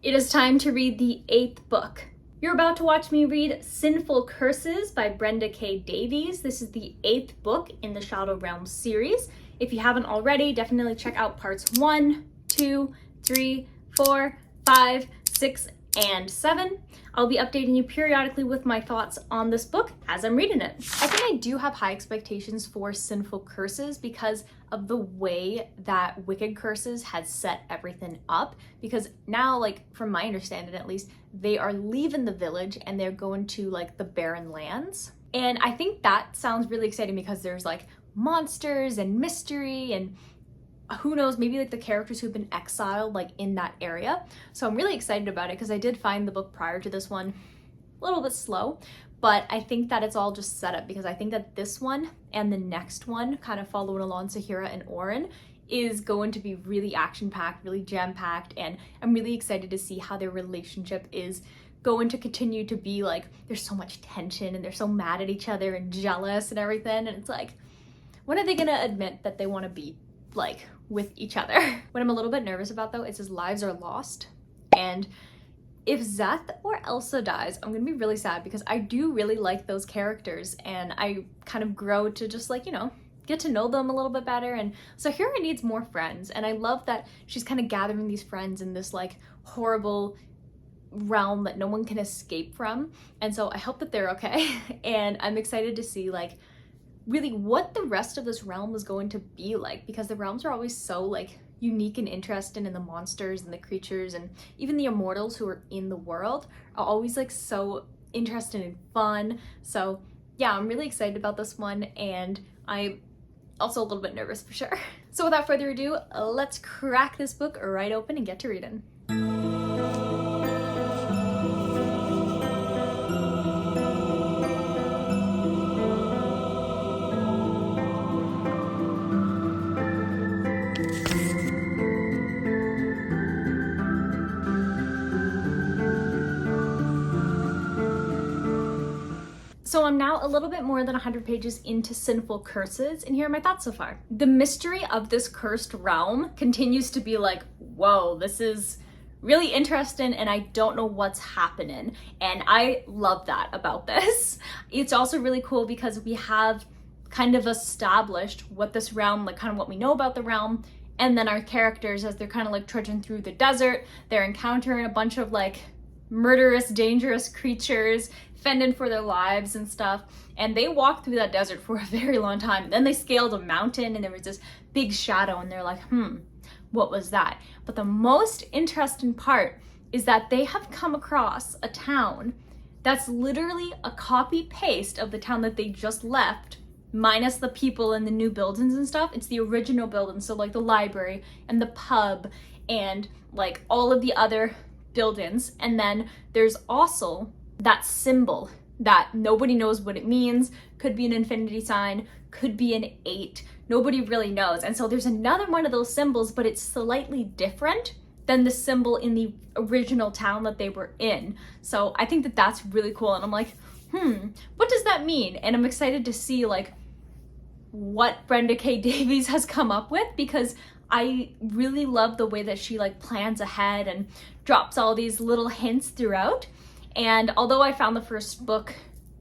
It is time to read the 8th book. You're about to watch me read Sinful Curses by Brenda K. Davies. This is the 8th book in the Shadow Realms series. If you haven't already, definitely check out parts 1, 2, 3, 4, 5, 6, and 7. I'll be updating you periodically with my thoughts on this book as I'm reading it. I think I do have high expectations for Sinful Curses because of the way that Wicked Curses has set everything up. Because now, like, from my understanding at least, they are leaving the village and they're going to, like, the Barren Lands. And I think that sounds really exciting because there's, like, monsters and mystery and who knows, maybe like the characters who've been exiled like in that area. So I'm really excited about it because I did find the book prior to this one a little bit slow, but I think that it's all just set up because I think that this one and the next one, kind of following along Sahira and Orin, is going to be really action-packed, really jam-packed, and I'm really excited to see how their relationship is going to continue to be. Like, there's so much tension and they're so mad at each other and jealous and everything, and it's like, when are they gonna admit that they want to be like with each other? What I'm a little bit nervous about though is his lives are lost, and if Zeth or Elsa dies, I'm gonna be really sad because I do really like those characters and I kind of grow to just, like, you know, get to know them a little bit better. And Sahira needs more friends, and I love that she's kind of gathering these friends in this like horrible realm that no one can escape from, and so I hope that they're okay. And I'm excited to see like really what the rest of this realm is going to be like, because the realms are always so like unique and interesting, and the monsters and the creatures and even the immortals who are in the world are always like so interesting and fun. So yeah, I'm really excited about this one, and I'm also a little bit nervous for sure. So without further ado, let's crack this book right open and get to reading. So I'm now a little bit more than 100 pages into Sinful Curses, and here are my thoughts so far. The mystery of this cursed realm continues to be like, whoa, this is really interesting and I don't know what's happening. And I love that about this. It's also really cool because we have kind of established what this realm, like kind of what we know about the realm, and then our characters, as they're kind of like trudging through the desert, they're encountering a bunch of like murderous, dangerous creatures, fending for their lives and stuff, and they walked through that desert for a very long time. Then they scaled a mountain and there was this big shadow, and they're like, what was that? But the most interesting part is that they have come across a town that's literally a copy paste of the town that they just left, minus the people and the new buildings and stuff. It's the original building, so like the library and the pub and like all of the other buildings. And then there's also that symbol that nobody knows what it means. Could be an infinity sign, could be an 8, nobody really knows. And so there's another one of those symbols, but it's slightly different than the symbol in the original town that they were in. So I think that that's really cool, and I'm like, what does that mean? And I'm excited to see like what Brenda K. Davies has come up with, because I really love the way that she like plans ahead and drops all these little hints throughout. And although I found the first book,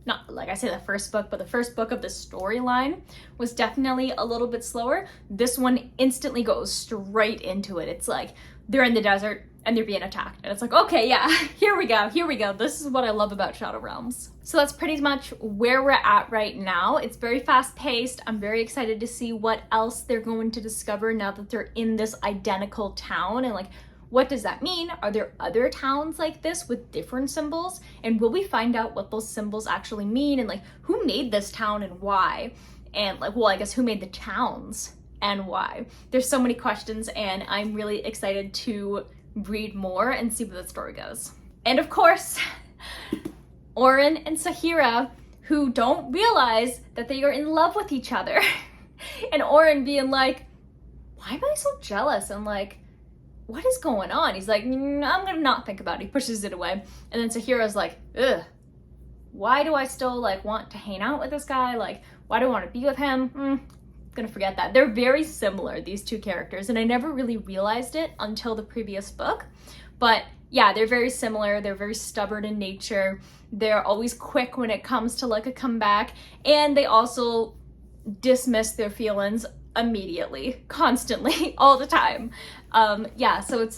not like I say the first book, but the first book of the storyline was definitely a little bit slower, this one instantly goes straight into it. It's like they're in the desert and they're being attacked, and it's like, okay, yeah, here we go. This is what I love about Shadow Realms. So that's pretty much where we're at right now. It's very fast paced. I'm very excited to see what else they're going to discover now that they're in this identical town, and like, what does that mean? Are there other towns like this with different symbols? And will we find out what those symbols actually mean? And like, who made this town and why? And like, well, I guess who made the towns and why? There's so many questions, and I'm really excited to read more and see where the story goes. And of course, Orin and Sahira, who don't realize that they are in love with each other. And Orin being like, why am I so jealous? And like, what is going on? He's like, I'm gonna not think about it. He pushes it away. And then Sahira's like, ugh, why do I still like want to hang out with this guy? Like, why do I want to be with him? Gonna forget that. They're very similar, these two characters, and I never really realized it until the previous book, but yeah, they're very similar. They're very stubborn in nature. They're always quick when it comes to like a comeback, and they also dismiss their feelings immediately, constantly, all the time. Yeah, so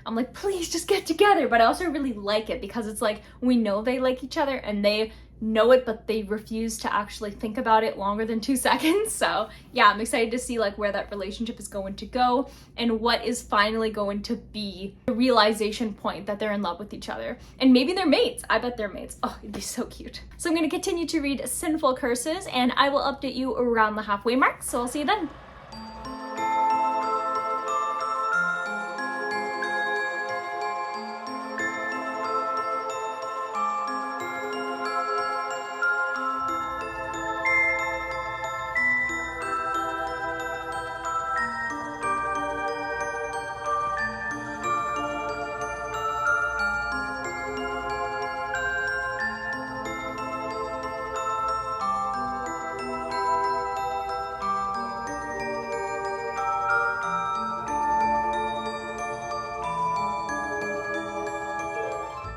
I'm like, please just get together. But I also really like it because it's like, we know they like each other and they know it, but they refuse to actually think about it longer than 2 seconds. So yeah, I'm excited to see like where that relationship is going to go and what is finally going to be the realization point that they're in love with each other. And maybe they're mates. I bet they're mates. Oh, it'd be so cute. So I'm going to continue to read Sinful Curses, and I will update you around the halfway mark. So I'll see you then.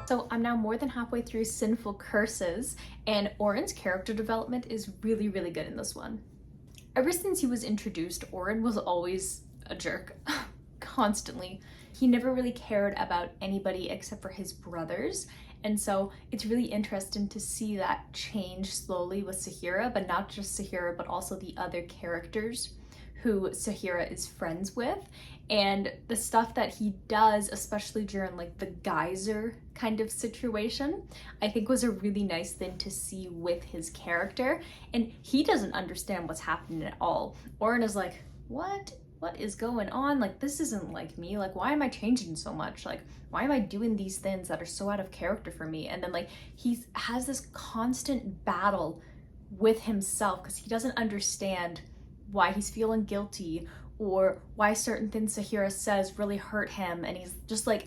So I'm now more than halfway through Sinful Curses, and Orin's character development is really, really good in this one. Ever since he was introduced, Orin was always a jerk, constantly. He never really cared about anybody except for his brothers, and so it's really interesting to see that change slowly with Sahira, but not just Sahira, but also the other characters who Sahira is friends with, and the stuff that he does, especially during like the geyser kind of situation, I think was a really nice thing to see with his character. And he doesn't understand what's happening at all. Orin is like, what is going on? Like, this isn't like me. Like, why am I changing so much? Like, why am I doing these things that are so out of character for me? And then like he has this constant battle with himself because he doesn't understand why he's feeling guilty or why certain things Sahira says really hurt him, and he's just like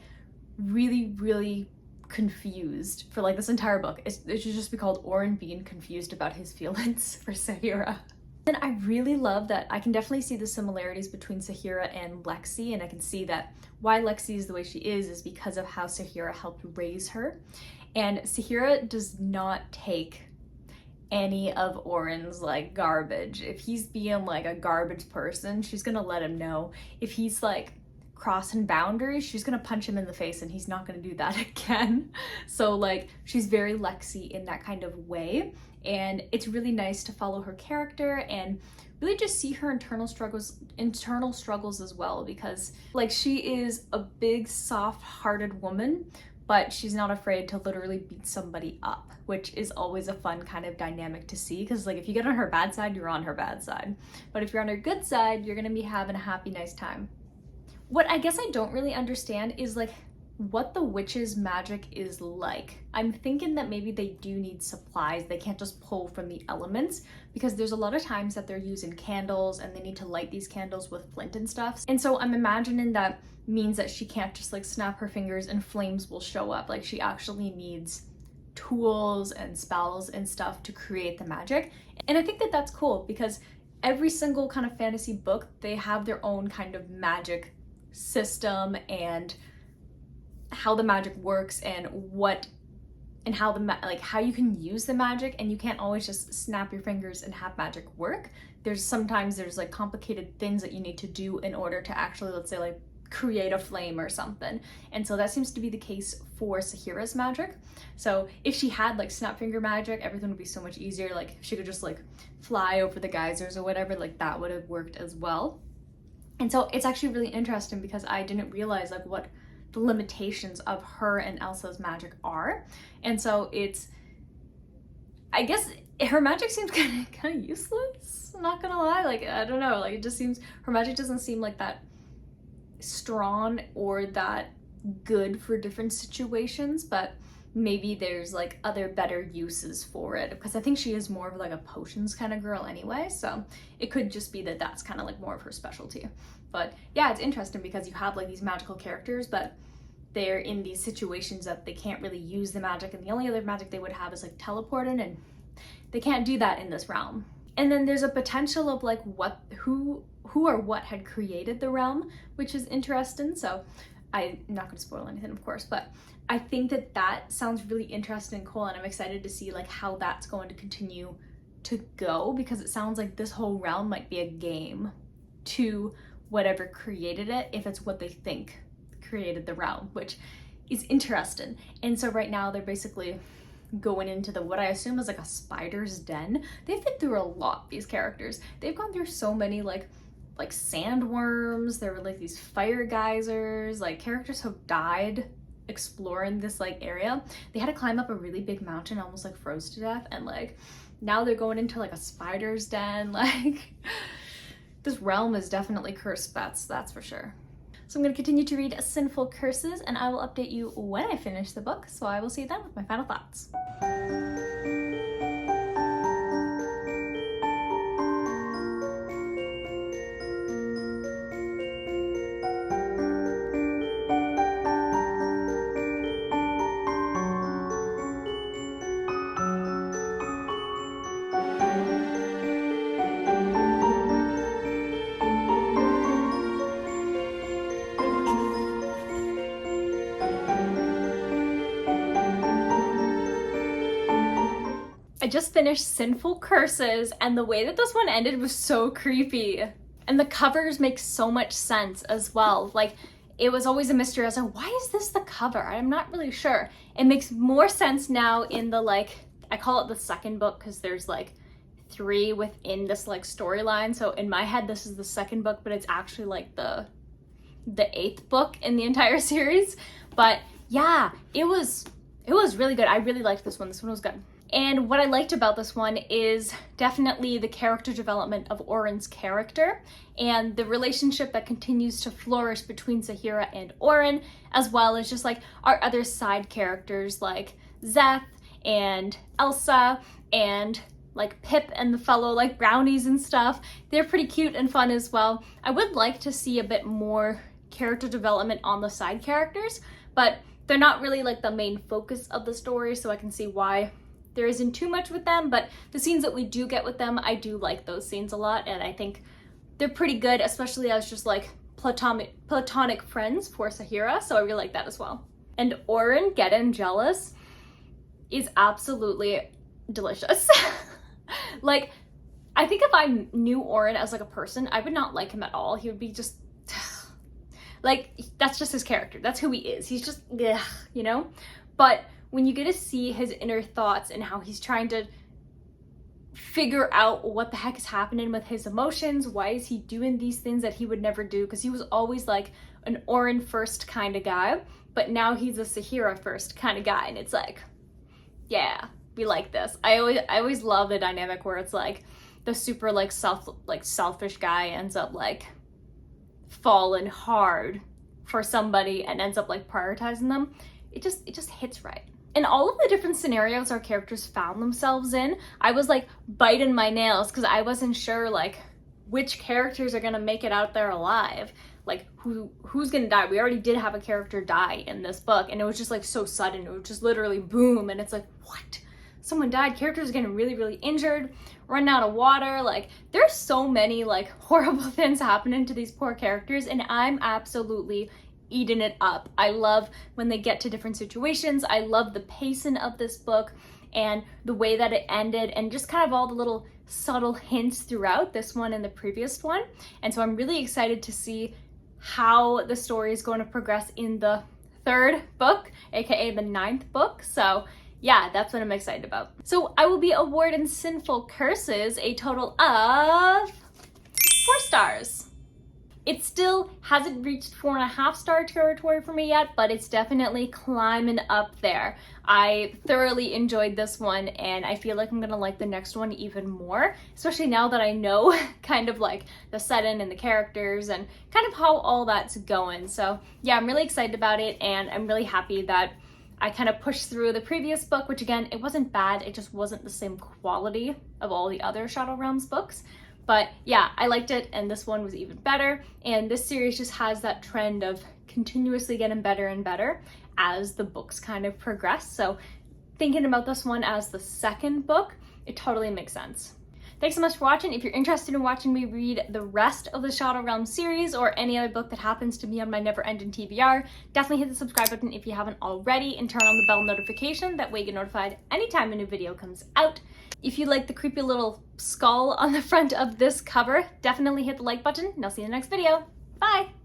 really, really confused for like this entire book. It should just be called Orin being confused about his feelings for Sahira. And I really love that I can definitely see the similarities between Sahira and Lexi, and I can see that why Lexi is the way she is because of how Sahira helped raise her. And Sahira does not take any of Orin's like garbage. If he's being like a garbage person, she's gonna let him know. If he's like crossing boundaries, she's gonna punch him in the face and he's not gonna do that again. So like she's very Lexi in that kind of way, and it's really nice to follow her character and really just see her internal struggles as well, because like she is a big soft-hearted woman, but she's not afraid to literally beat somebody up, which is always a fun kind of dynamic to see, because like if you get on her bad side, you're on her bad side. But if you're on her good side, you're gonna be having a happy, nice time. What I guess I don't really understand is like what the witch's magic is like. I'm thinking that maybe they do need supplies. They can't just pull from the elements, because there's a lot of times that they're using candles and they need to light these candles with flint and stuff. And so I'm imagining that means that she can't just like snap her fingers and flames will show up. Like she actually needs tools and spells and stuff to create the magic. And I think that that's cool, because every single kind of fantasy book, they have their own kind of magic system and how the magic works and how you can use the magic, and you can't always just snap your fingers and have magic work. Sometimes there's like complicated things that you need to do in order to actually, let's say, like create a flame or something. And so that seems to be the case for Sahira's magic. So if she had like snap finger magic, everything would be so much easier. Like if she could just like fly over the geysers or whatever, like that would have worked as well. And so it's actually really interesting because I didn't realize like what the limitations of her and Elsa's magic are. And so I guess her magic seems kind of useless, I'm not gonna lie. Like, I don't know, like it just seems, her magic doesn't seem like that strong or that good for different situations, but maybe there's like other better uses for it, because I think she is more of like a potions kind of girl anyway, so it could just be that that's kind of like more of her specialty. But yeah, it's interesting because you have like these magical characters, but they're in these situations that they can't really use the magic, and the only other magic they would have is like teleporting, and they can't do that in this realm. And then there's a potential of like who or what had created the realm, which is interesting. So I'm not going to spoil anything, of course, but I think that that sounds really interesting and cool, and I'm excited to see like how that's going to continue to go, because it sounds like this whole realm might be a game to whatever created it, if it's what they think created the realm, which is interesting. And so right now they're basically going into the what I assume is like a spider's den. They've been through a lot, these characters. They've gone through so many like sandworms, there were like these fire geysers, like characters have died exploring this like area. They had to climb up a really big mountain, almost like froze to death, and like now they're going into like a spider's den. Like this realm is definitely cursed, that's for sure. So I'm going to continue to read Sinful Curses, and I will update you when I finish the book, so I will see you then with my final thoughts. I just finished Sinful Curses, and the way that this one ended was so creepy. And the covers make so much sense as well. Like, it was always a mystery. I was like, why is this the cover? I'm not really sure. It makes more sense now in the, like, I call it the second book because there's like 3 within this like storyline. So in my head, this is the second book, but it's actually like the 8th book in the entire series. But yeah, it was really good. I really liked this one. This one was good. And what I liked about this one is definitely the character development of Orin's character and the relationship that continues to flourish between Sahira and Orin, as well as just like our other side characters like Zeth and Elsa and like Pip and the fellow like brownies and stuff. They're pretty cute and fun as well. I would like to see a bit more character development on the side characters, but they're not really like the main focus of the story, so I can see why there isn't too much with them. But the scenes that we do get with them, I do like those scenes a lot, and I think they're pretty good, especially as just like platonic friends for Sahira, so I really like that as well. And Orin getting jealous is absolutely delicious. Like, I think if I knew Orin as like a person, I would not like him at all. He would be just like, that's just his character. That's who he is. He's just, ugh, you know? But when you get to see his inner thoughts and how he's trying to figure out what the heck is happening with his emotions, why is he doing these things that he would never do? Because he was always like an Orin first kind of guy, but now he's a Sahira first kind of guy. And it's like, yeah, we like this. I always love the dynamic where it's like the super like selfish guy ends up like falling hard for somebody and ends up like prioritizing them. It just hits right. In all of the different scenarios our characters found themselves in, I was like biting my nails because I wasn't sure like which characters are gonna make it out there alive. Like who's gonna die? We already did have a character die in this book, and it was just like so sudden. It was just literally boom, and it's like, what? Someone died. Characters are getting really, really injured, running out of water. Like, there's so many like horrible things happening to these poor characters, and I'm absolutely eating it up. I love when they get to different situations. I love the pacing of this book and the way that it ended, and just kind of all the little subtle hints throughout this one and the previous one. And so I'm really excited to see how the story is going to progress in the 3rd book, aka the 9th book. So yeah, that's what I'm excited about. So I will be awarding Sinful Curses a total of 4 stars. It still hasn't reached 4.5 star territory for me yet, but it's definitely climbing up there. I thoroughly enjoyed this one, and I feel like I'm gonna like the next one even more, especially now that I know kind of like the setting and the characters and kind of how all that's going. So yeah, I'm really excited about it, and I'm really happy that I kind of pushed through the previous book, which again, it wasn't bad, it just wasn't the same quality of all the other Shadow Realms books. But yeah, I liked it, and this one was even better. And this series just has that trend of continuously getting better and better as the books kind of progress. So thinking about this one as the 2nd book, it totally makes sense. Thanks so much for watching. If you're interested in watching me read the rest of the Shadow Realms series or any other book that happens to be on my never-ending TBR, definitely hit the subscribe button if you haven't already and turn on the bell notification. That way you get notified anytime a new video comes out. If you like the creepy little skull on the front of this cover, definitely hit the like button and I'll see you in the next video. Bye!